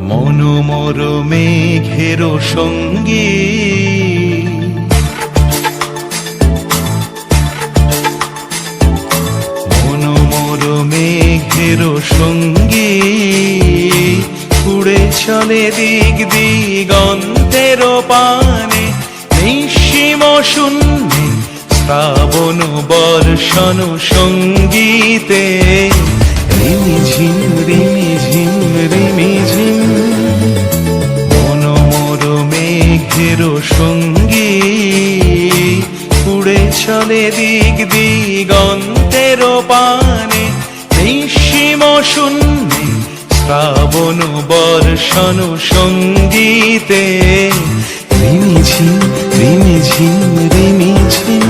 মনোমর মেঘের সঙ্গী মনোমর মেঘের সঙ্গী উড়ে চলে দিক দিগন্তের পানে নিঃসীম শূন্যে শ্রাবণ বর্ষণ সঙ্গীতে রিমিঝিম রিমিঝিম রিমিঝিম মনোমর মেঘের সঙ্গী উড়ে চলে দিক দিগন্তের পানে নিঃসীম শূন্যে শ্রাবণ বর্ষণ সঙ্গীতে রিমিঝিম রিমিঝিম রিমিঝিম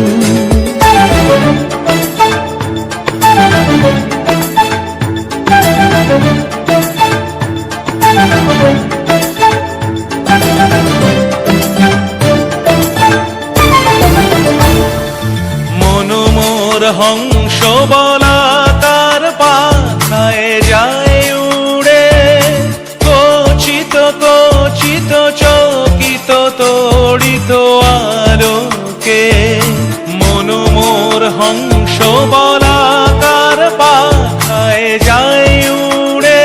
মনোমর হংস বলাকার পাখায় যায় উড়ে কচিত কচিত চকিত তড়িত আলোকে মনোমর হংস বলাকার পাখায় যায় উড়ে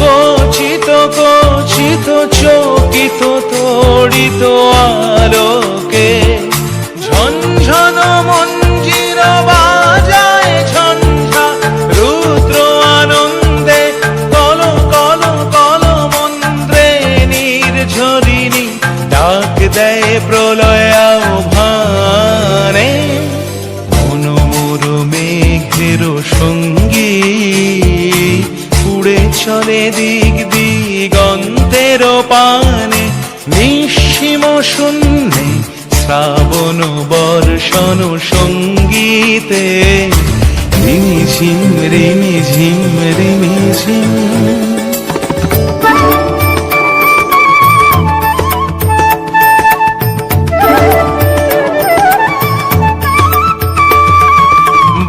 কচিত কচিত চকিত তড়িত আলোকে ঝনঝন মঞ্জির বাজায় ঝঞ্ঝা রুদ্র আনন্দে কল কল কল মন্ত্রে নির্ঝরিণী ডাক দেয় প্রলয় আহ্বানে মনোমর মেঘের সঙ্গী উড়ে চলে দিক দিগন্তের পানে নিঃসীম শূন্যে শ্রাবণ বর্ষণ সঙ্গীতে রিমিঝিম রিমিঝিম রিমিঝিম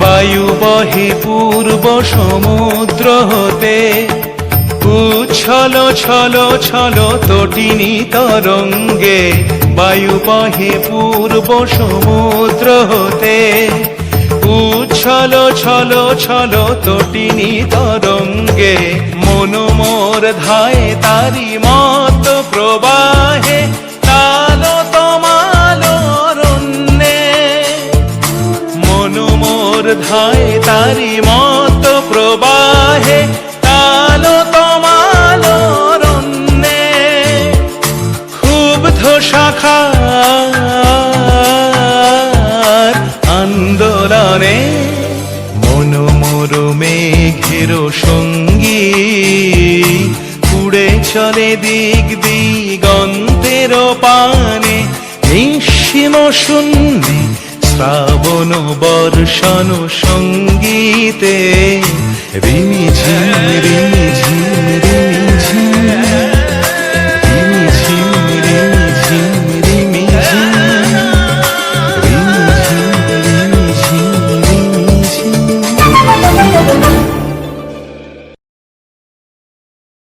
বায়ু বহে পূর্ব সমুদ্র হতে উচ্ছল ছল ছল তটিনী তরঙ্গে বায়ু বহে পূর্ব সমুদ্র হতে উচ্ছল ছল ছল তটিনী তরঙ্গে মনোমর ধায় তারি মত প্রবাহে তাল তমাল অরণ্যে মনোমর ধায় তারি মত প্রবাহে তাল তমাল অরণ্যে ক্ষুব্ধ শাখার আন্দোলনে মনোমর মেঘের সঙ্গী উড়ে চলে দিক দিগন্তের পানে নিঃসীম শূন্যে শ্রাবণ বর্ষণ সঙ্গীতে রিমিঝিম